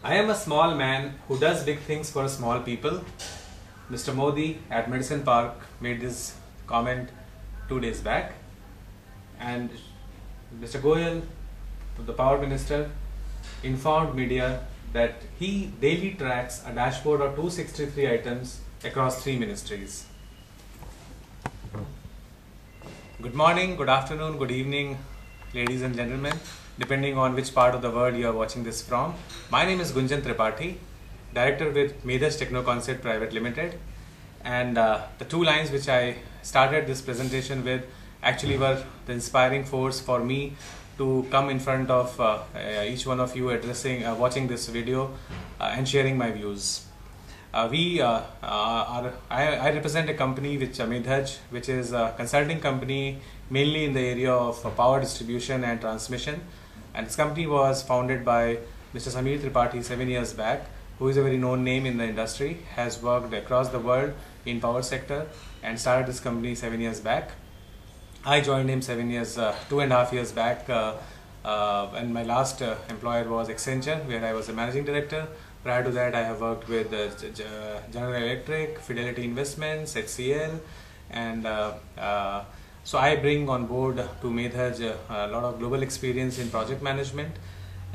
I am a small man who does big things for small people. Mr. Modi at Medicine Park made this comment 2 days back, and Mr. Goyal, the Power Minister, informed media that he daily tracks a dashboard of 263 items across 3 ministries. Good morning, good afternoon, good evening, ladies and gentlemen, depending on which part of the world you are watching this from. My name is Gunjan Tripathi, Director with MEDHAJ TECHNOCONCEPT Private Limited, and the 2 lines which I started this presentation with actually were the inspiring force for me to come in front of each one of you watching this video and sharing my views. I represent a company which MEDHAJ, which is a consulting company mainly in the area of power distribution and transmission, and this company was founded by Mr. Tripathi 7 years back, who is a very known name in the industry, has worked across the world in power sector and started this company 7 years back. I joined him 2.5 years back, and my last employer was Accenture, where I was a managing director. Prior to that, I have worked with General Electric, Fidelity Investments, HCL, and so I bring on board to MEDHAJ a lot of global experience in project management,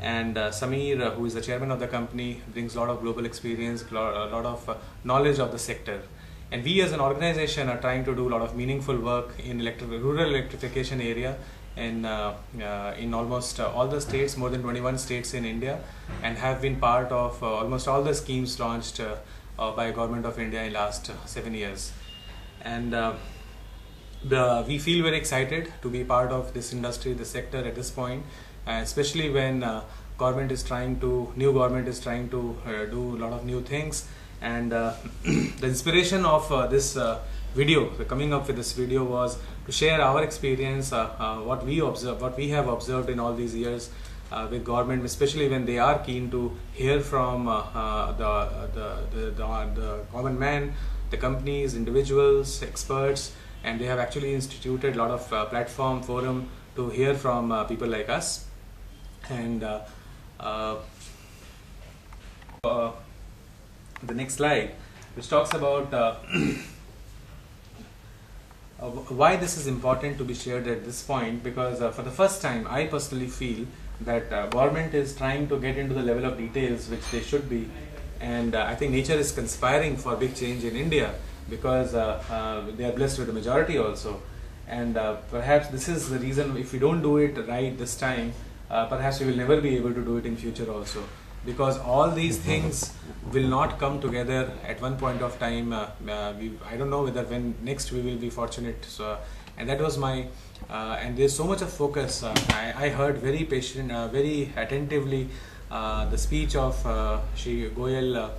and Samir, who is the chairman of the company, brings a lot of global experience, a lot of knowledge of the sector. And we as an organization are trying to do a lot of meaningful work in rural electrification area in almost all the states, more than 21 states in India, and have been part of almost all the schemes launched by Government of India in last 7 years. And we feel very excited to be part of this industry, this sector at this point, especially when new government is trying to do a lot of new things. And the inspiration of this video, the coming up with this video, was to share our experience, what we have observed in all these years with government, especially when they are keen to hear from the common man, the companies, individuals, experts, and they have actually instituted a lot of platform, forum to hear from people like us. And the next slide, which talks about why this is important to be shared at this point, because for the first time I personally feel that government is trying to get into the level of details which they should be, and I think nature is conspiring for big change in India, because they are blessed with a majority also, and perhaps this is the reason, if we don't do it right this time, perhaps we will never be able to do it in future also, because all these things will not come together at one point of time. I don't know whether when next we will be fortunate. So, and that was my and there's so much of focus. I heard very very attentively the speech of Shri Goyal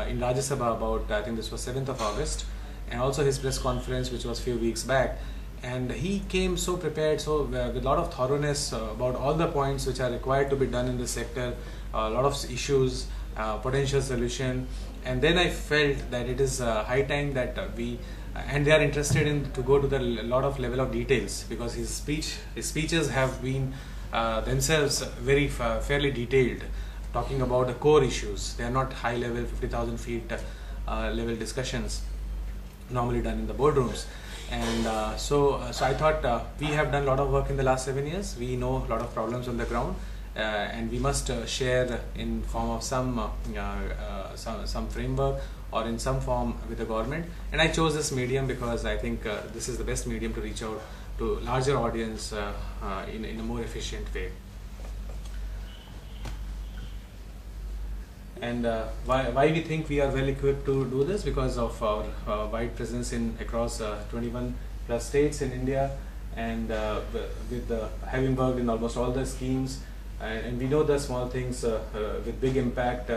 in Rajya Sabha about, I think this was 7th of August, and also his press conference, which was few weeks back. And he came so prepared, with a lot of thoroughness about all the points which are required to be done in this sector, a lot of issues, potential solution. And then I felt that it is high time that and they are interested in to go to the lot of level of details, because his speeches have been themselves very fairly detailed, talking about the core issues. They are not high level 50,000 feet level discussions normally done in the boardrooms. And so I thought we have done a lot of work in the last 7 years. We know a lot of problems on the ground, and we must share in form of some framework or in some form with the government. And I chose this medium because I think this is the best medium to reach out to larger audience in a more efficient way. And why we think we are well equipped to do this? Because of our wide presence across 21 plus states in India, and with having worked in almost all the schemes, and we know the small things with big impact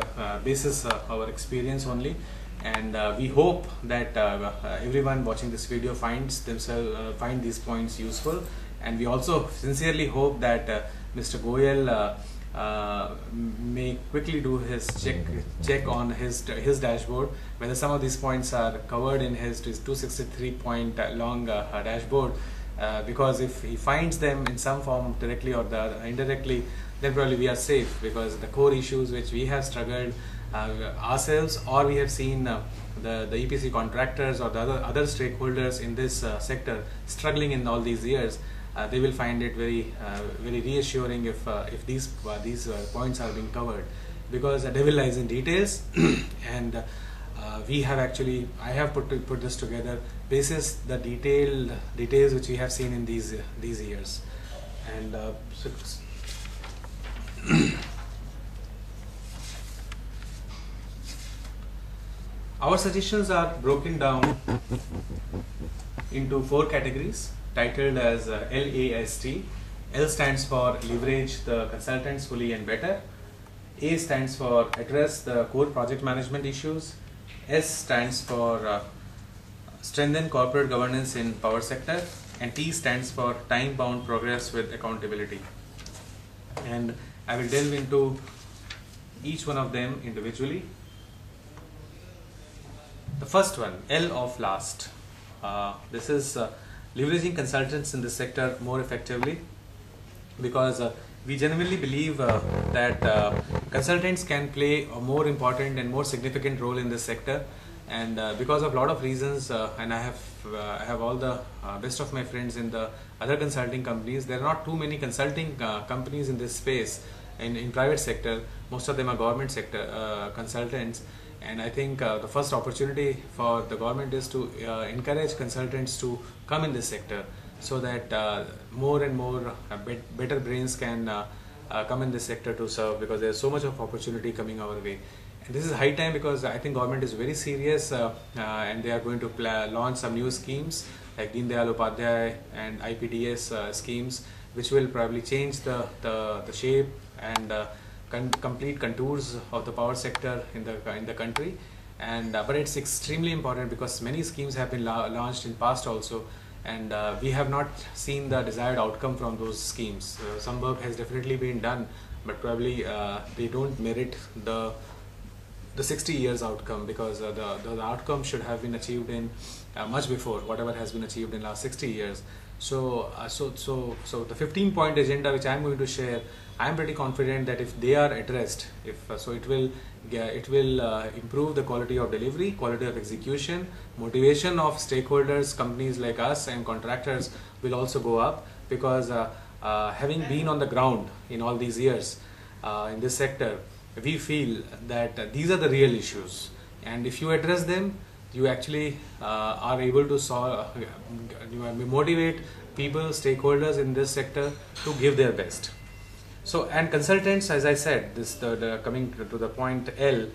basis our experience only. And we hope that everyone watching this video find these points useful, and we also sincerely hope that Mr. Goyal may quickly do his check on his dashboard, whether some of these points are covered in his 263 point long dashboard, because if he finds them in some form directly or indirectly, then probably we are safe, because the core issues which we have struggled ourselves, or we have seen the EPC contractors or the other stakeholders in this sector struggling in all these years, they will find it very reassuring if these points are being covered, because the devil lies in details. And I have put this together basis the details which we have seen in these years. And our suggestions are broken down into 4 categories titled as LAST. L stands for leverage the consultants fully and better. A stands for address the core project management issues. S stands for strengthen corporate governance in power sector. And T stands for time-bound progress with accountability. And I will delve into each one of them individually. The first one, L of last. This is leveraging consultants in this sector more effectively, because we genuinely believe that consultants can play a more important and more significant role in this sector, and because of a lot of reasons, and I have all the best of my friends in the other consulting companies. There are not too many consulting companies in this space in private sector. Most of them are government sector consultants, and I think the first opportunity for the government is to encourage consultants to come in this sector, so that more and more better brains can come in this sector to serve, because there is so much of opportunity coming our way. And this is high time, because I think government is very serious, and they are going to launch some new schemes like Deen Dayal Upadhyay and IPDS schemes, which will probably change the shape and complete contours of the power sector in the country. And but it's extremely important, because many schemes have been launched in past also, and we have not seen the desired outcome from those schemes. Some work has definitely been done, but probably they don't merit the 60 years outcome, because the outcome should have been achieved in much before whatever has been achieved in last 60 years. So the 15-point agenda which I am going to share, I am pretty confident that if they are addressed, it will improve the quality of delivery, quality of execution, motivation of stakeholders, companies like us and contractors will also go up, because having been on the ground in all these years in this sector, we feel that these are the real issues, and if you address them, you actually are able to motivate people, stakeholders in this sector to give their best. So, and consultants, as I said, coming to the point L,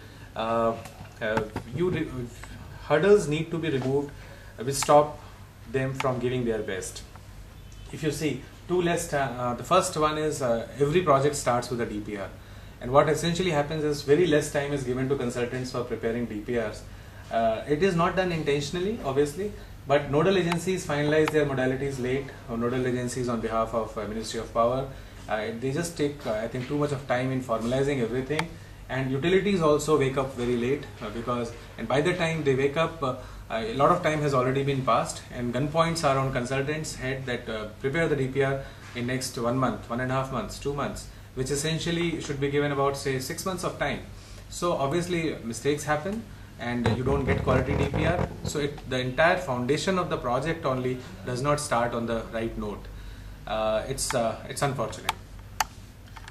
hurdles need to be removed which stop them from giving their best. If you see, the first one is every project starts with a DPR. And what essentially happens is very less time is given to consultants for preparing DPRs. It is not done intentionally, obviously, but nodal agencies finalize their modalities late, or nodal agencies on behalf of Ministry of Power. They just take, I think, too much of time in formalizing everything. And utilities also wake up very late, and by the time they wake up, a lot of time has already been passed, and gun points are on consultants' head that prepare the DPR in next 1 month, 1.5 months, 2 months, which essentially should be given about, say, 6 months of time. So obviously mistakes happen, and you don't get quality DPR. So the entire foundation of the project only does not start on the right note. It's unfortunate.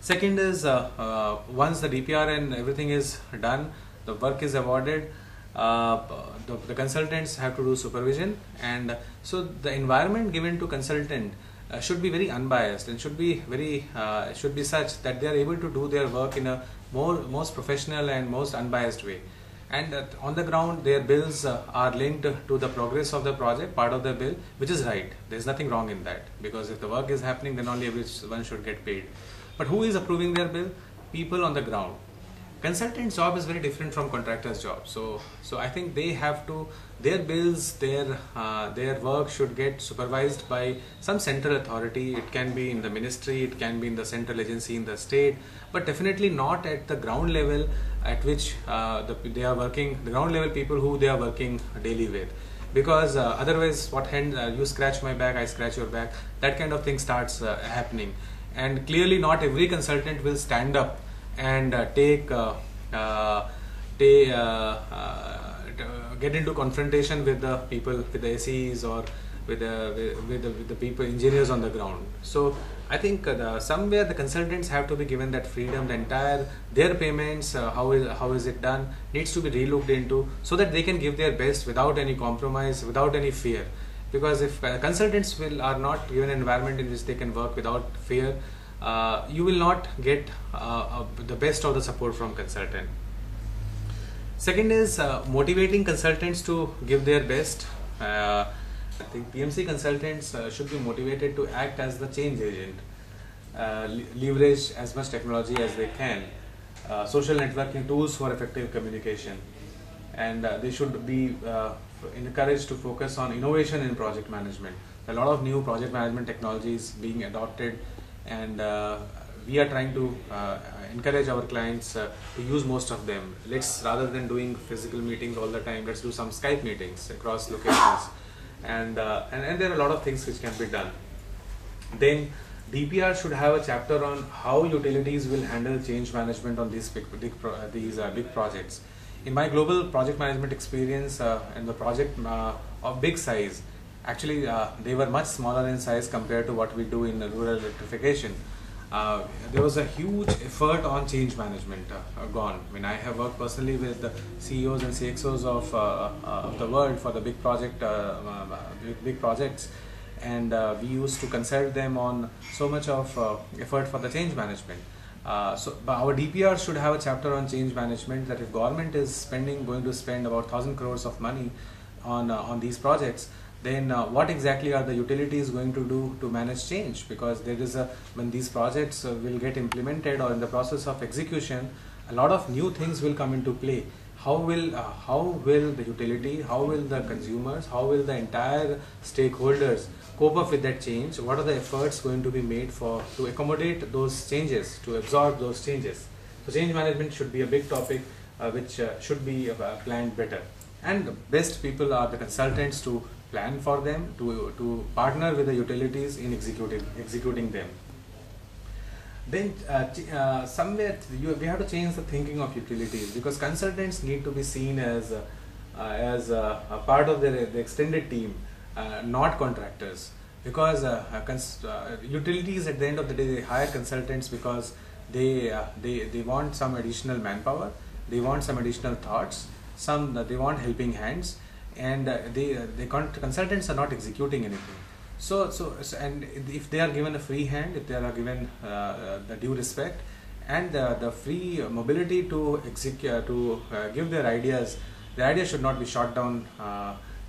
Second is once the DPR and everything is done, the work is awarded, the consultants have to do supervision, and so the environment given to consultant should be very unbiased, and should be such that they are able to do their work in a most professional and most unbiased way. And on the ground, their bills are linked to the progress of the project, part of the bill, which is right. There is nothing wrong in that, because if the work is happening, then only everyone should get paid. But who is approving their bill? People on the ground. Consultant's job is very different from contractor's job. So I think they have to, their bills, their work should get supervised by some central authority. It can be in the ministry, it can be in the central agency in the state, but definitely not at the ground level at which they are working, the ground level people who they are working daily with. Because otherwise, you scratch my back, I scratch your back, that kind of thing starts happening. and clearly not every consultant will stand up and get into confrontation with the people, with the SEs, or with the people, engineers on the ground. So I think somewhere the consultants have to be given that freedom. The entire their payments, how is it done, needs to be relooked into, so that they can give their best without any compromise, without any fear. Because if consultants are not given an environment in which they can work without fear, you will not get the best of the support from consultant. Second is motivating consultants to give their best. I think PMC consultants should be motivated to act as the change agent, leverage as much technology as they can, social networking tools for effective communication, and they should be encouraged to focus on innovation in project management. A lot of new project management technologies being adopted, and we are trying to encourage our clients to use most of them. Rather than doing physical meetings all the time, let's do some Skype meetings across locations, and there are a lot of things which can be done. Then DPR should have a chapter on how utilities will handle change management on these big projects. In my global project management experience, and the project of big size, actually they were much smaller in size compared to what we do in rural electrification. There was a huge effort on change management gone. I mean, I have worked personally with the CEOs and CXOs of the world for the big big projects, and we used to consult them on so much of effort for the change management. So our DPR should have a chapter on change management, that if government is going to spend about 1,000 crores of money on these projects, then what exactly are the utilities going to do to manage change? Because there is when these projects will get implemented, or in the process of execution, a lot of new things will come into play. How will the utility, how will the consumers, how will the entire stakeholders cope up with that change? What are the efforts going to be made to accommodate those changes, to absorb those changes? So change management should be a big topic which should be planned better. And the best people are the consultants to plan for them, to partner with the utilities in executing them. Then somewhere we have to change the thinking of utilities, because consultants need to be seen as a part of the extended team, not contractors. Because utilities, at the end of the day, they hire consultants because they want some additional manpower, they want some additional thoughts, they want helping hands, and consultants are not executing anything. So and if they are given a free hand, if they are given the due respect and the free mobility to execute, to give their ideas, the ideas should not be shot down,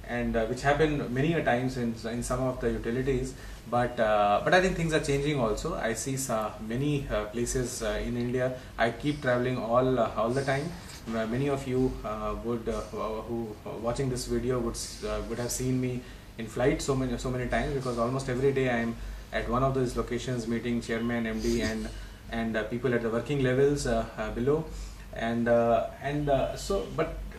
and which happen many a times in some of the utilities. But I think things are changing also. I see many places in India. I keep traveling all the time. Many of you who watching this video would have seen me in flight so many times, because almost every day I am at one of those locations meeting chairman, MD, and people at the working levels below,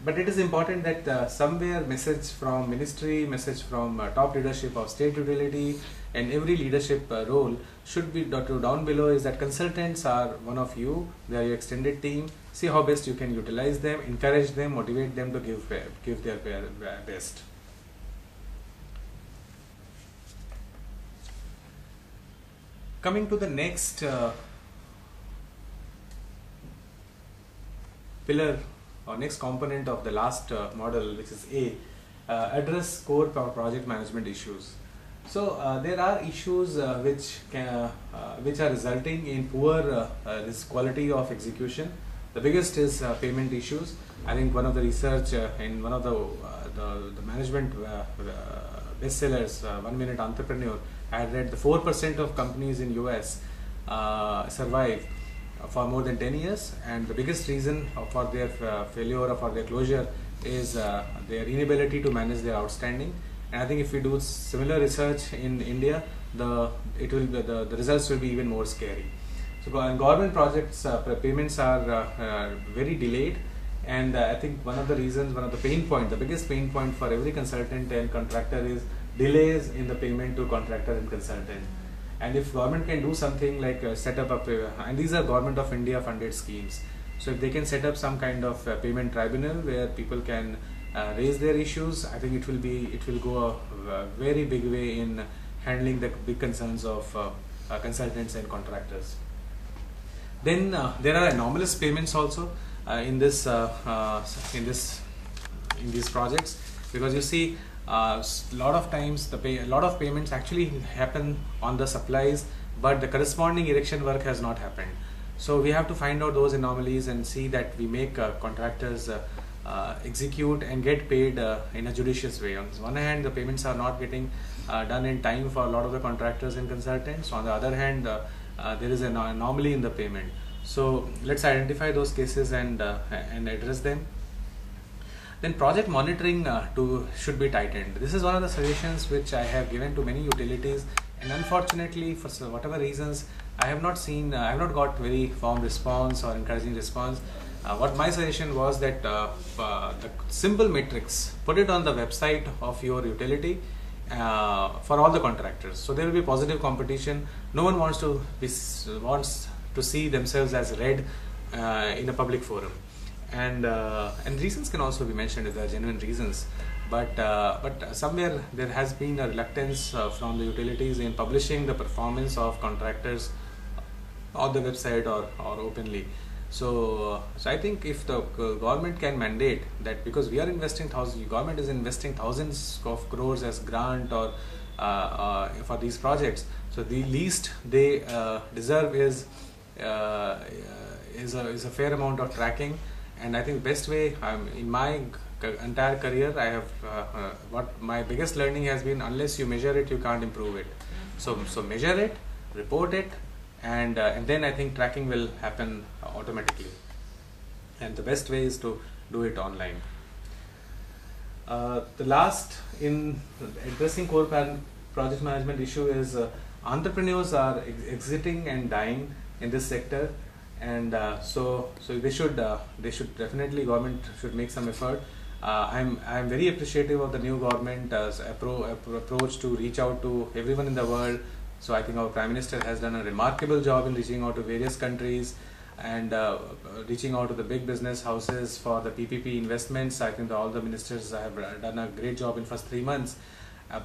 but it is important that somewhere message from ministry, message from top leadership of state utility, and every leadership role should be to down below, is that consultants are one of you. They are your extended team. See how best you can utilize them, encourage them, motivate them to give their best. Coming to the next pillar or next component of the last model, which is address core project management issues. So there are issues which are resulting in poor this quality of execution. The biggest is payment issues. I think one of the research in one of the management bestsellers, 1 Minute Entrepreneur, I had read the 4% of companies in US survive for more than 10 years, and the biggest reason for their failure or for their closure is their inability to manage their outstanding. And I think if we do similar research in India, the results will be even more scary. So government projects payments are very delayed, and I think one of the reasons, the biggest pain point for every consultant and contractor is delays in the payment to contractor and consultant. And if government can do something like set up and these are Government of India funded schemes, so if they can set up some kind of payment tribunal where people can raise their issues, I think it will go a very big way in handling the big concerns of consultants and contractors. Then there are anomalous payments also in these projects, because you see a lot of times a lot of payments actually happen on the supplies, but the corresponding erection work has not happened. So we have to find out those anomalies and see that we make contractors execute and get paid in a judicious way. On one hand, the payments are not getting done in time for a lot of the contractors and consultants. On the other hand, there is an anomaly in the payment. So let's identify those cases and address them. Then project monitoring should be tightened. This is one of the suggestions which I have given to many utilities, and unfortunately, for whatever reasons, I have not got very firm response or encouraging response. What my suggestion was that the simple metrics, put it on the website of your utility for all the contractors. So there will be positive competition. No one wants to see themselves as red in a public forum. And reasons can also be mentioned if there are genuine reasons, but somewhere there has been a reluctance from the utilities in publishing the performance of contractors on the website or openly. So I think if the government can mandate that, because we are investing government is investing thousands of crores as grant or for these projects, so the least they deserve is a fair amount of tracking. And I think best way, in my entire career, I have what my biggest learning has been: unless you measure it, you can't improve it. So measure it, report it, and then I think tracking will happen automatically. And the best way is to do it online. The last in addressing core project management issue is entrepreneurs are exiting and dying in this sector. And so they should definitely, government should make some effort. I'm very appreciative of the new government approach to reach out to everyone in the world. So I think our Prime Minister has done a remarkable job in reaching out to various countries and reaching out to the big business houses for the PPP investments. I think all the ministers have done a great job in first 3 months.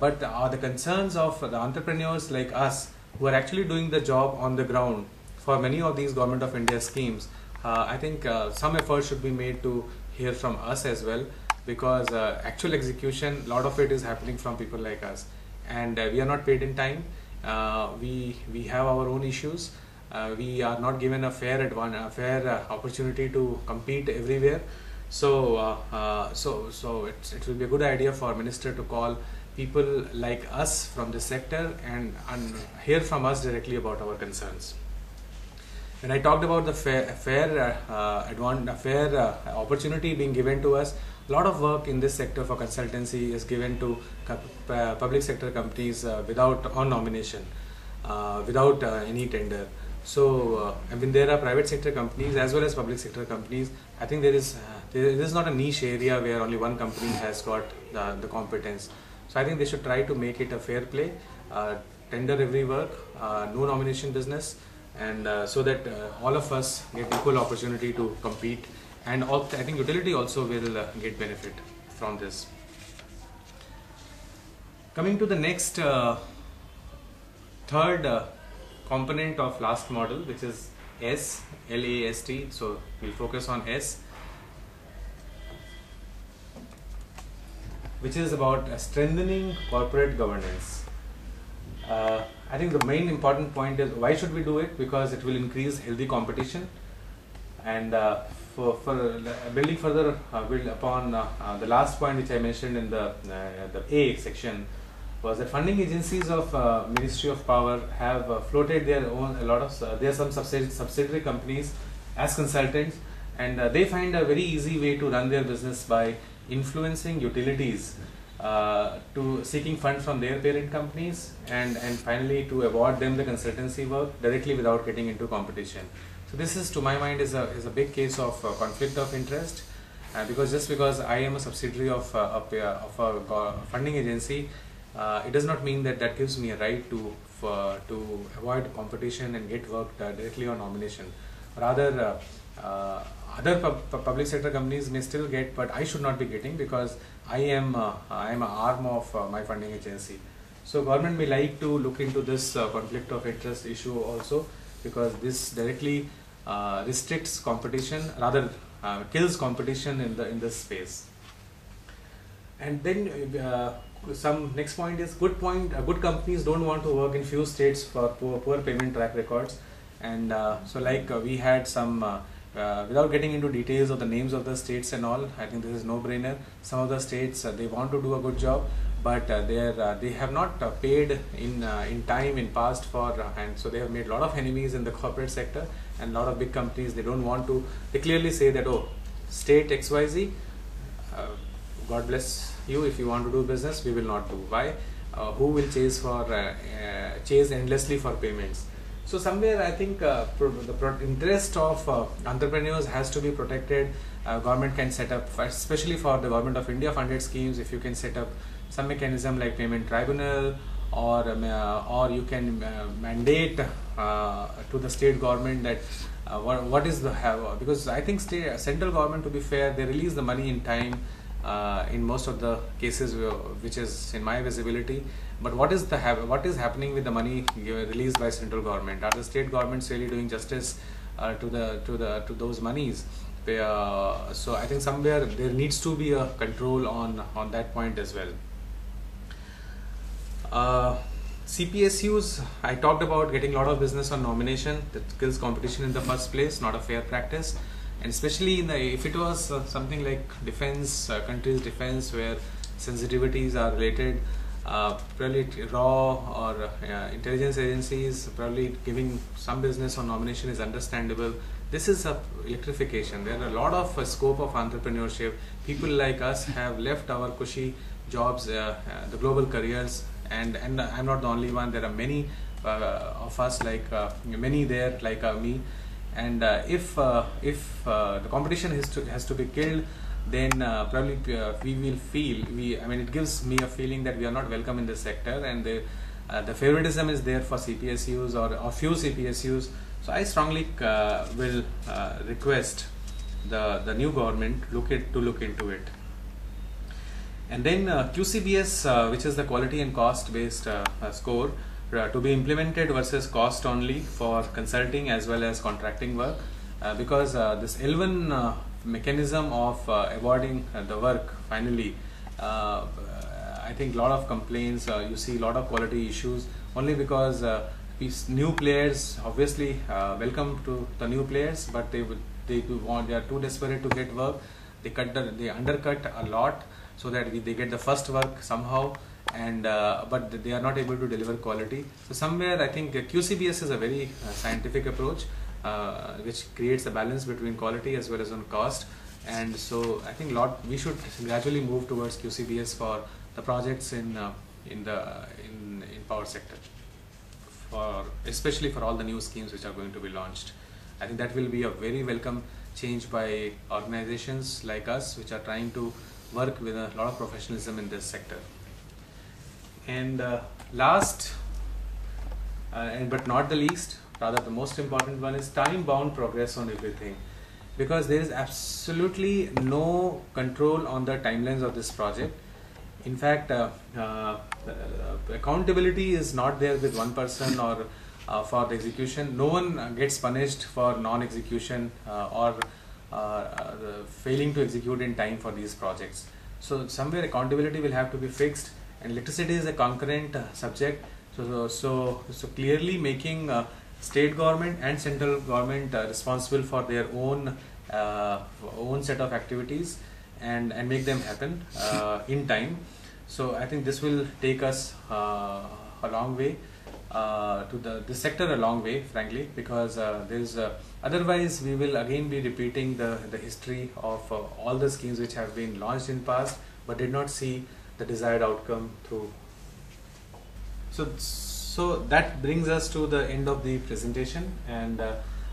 But the concerns of the entrepreneurs like us, who are actually doing the job on the ground for many of these Government of India schemes, I think some effort should be made to hear from us as well, because actual execution, a lot of it is happening from people like us, and we are not paid in time. We have our own issues. We are not given a fair opportunity to compete everywhere. So it will be a good idea for Minister to call people like us from this sector and hear from us directly about our concerns. When I talked about the fair opportunity being given to us, a lot of work in this sector for consultancy is given to public sector companies on nomination, without any tender. So I mean, there are private sector companies as well as public sector companies. I think there is not a niche area where only one company has got the competence. So I think they should try to make it a fair play, tender every work, no nomination business, and so that all of us get equal opportunity to compete, and I think utility also will get benefit from this. Coming to the next third component of last model, which is LAST. So we'll focus on S, which is about strengthening corporate governance. I think the main important point is, why should we do it? Because it will increase healthy competition, and for building further build upon the last point which I mentioned in the A section, was that funding agencies of Ministry of Power have floated their own there are some subsidiary companies as consultants, and they find a very easy way to run their business by influencing utilities to seeking funds from their parent companies, and finally to award them the consultancy work directly without getting into competition. So this is, to my mind, is a big case of conflict of interest, because just because I am a subsidiary of a funding agency, it does not mean that gives me a right to to avoid competition and get work directly on nomination. Rather, other public sector companies may still get, but I should not be getting because I am an arm of my funding agency. So government may like to look into this conflict of interest issue also, because this directly restricts competition, rather kills competition in this space. And then some next point is good companies don't want to work in few states for poor payment track records. And so like we had some without getting into details of the names of the states and all, I think this is no brainer. Some of the states they want to do a good job, but they have not paid in time in past for and so they have made a lot of enemies in the corporate sector, and a lot of big companies they don't want to. They clearly say that, oh, state XYZ, God bless you, if you want to do business, we will not do. Why? Who will chase endlessly for payments? So somewhere I think the interest of entrepreneurs has to be protected. Government can set up, especially for the Government of India funded schemes, if you can set up some mechanism like payment tribunal, or you can mandate to the state government that what is the because I think central government, to be fair, they release the money in time in most of the cases, which is in my visibility. But what is happening with the money released by central government? Are the state governments really doing justice to those monies? So I think somewhere there needs to be a control on that point as well. CPSUs, I talked about getting a lot of business on nomination. That kills competition in the first place, not a fair practice. And especially if it was something like defense, country's defense, where sensitivities are related, probably raw or intelligence agencies probably giving some business on nomination is understandable. This is electrification. There are a lot of scope of entrepreneurship. People like us have left our cushy jobs, the global careers, and I'm not the only one. There are many of us, like many there like me. And if the competition has to be killed, then probably we will feel, I mean, it gives me a feeling that we are not welcome in this sector, and the favoritism is there for CPSUs or few CPSUs. So I strongly will request the new government to look into it. And then QCBS, which is the quality and cost based score, to be implemented versus cost only for consulting as well as contracting work, because this L1 mechanism of awarding the work finally, I think a lot of complaints, you see a lot of quality issues only because these new players, obviously welcome to the new players, but they are too desperate to get work. They undercut a lot so that they get the first work somehow, and but they are not able to deliver quality. So somewhere I think QCBS is a very scientific approach which creates a balance between quality as well as on cost. And so I think we should gradually move towards QCBS for the projects in power sector, especially for all the new schemes which are going to be launched. I think that will be a very welcome change by organizations like us, which are trying to work with a lot of professionalism in this sector. And last but not the least, rather the most important one, is time-bound progress on everything, because there is absolutely no control on the timelines of this project. In fact, accountability is not there with one person or for the execution. No one gets punished for non-execution or failing to execute in time for these projects. So somewhere accountability will have to be fixed, and electricity is a concurrent subject. So clearly making state government and central government responsible for their own set of activities and make them happen in time. So I think this will take us a long way, to the sector a long way, frankly, because otherwise we will again be repeating the history of all the schemes which have been launched in past but did not see the desired outcome through. So that brings us to the end of the presentation, and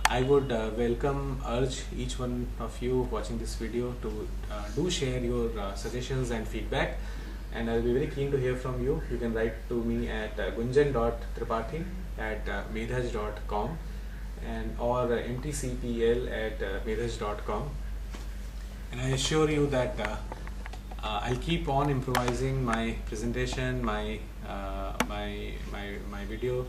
I would urge each one of you watching this video to do share your suggestions and feedback. and I'll be very keen to hear from you. You can write to me at gunjan.tripathi at medhaj.com and or mtcpl@medhaj.com. And I assure you that I'll keep on improvising my presentation, my video,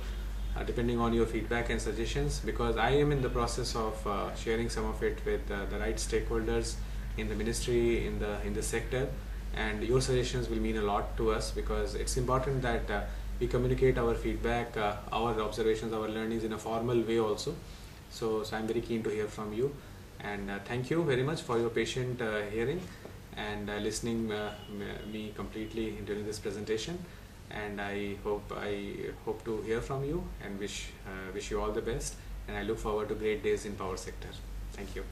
depending on your feedback and suggestions, because I am in the process of sharing some of it with the right stakeholders in the ministry, in the sector, and your suggestions will mean a lot to us, because it's important that we communicate our feedback, our observations, our learnings in a formal way also. So I'm very keen to hear from you, and thank you very much for your patient hearing and listening me completely during this presentation. And I hope to hear from you, and wish you all the best, and I look forward to great days in power sector. Thank you.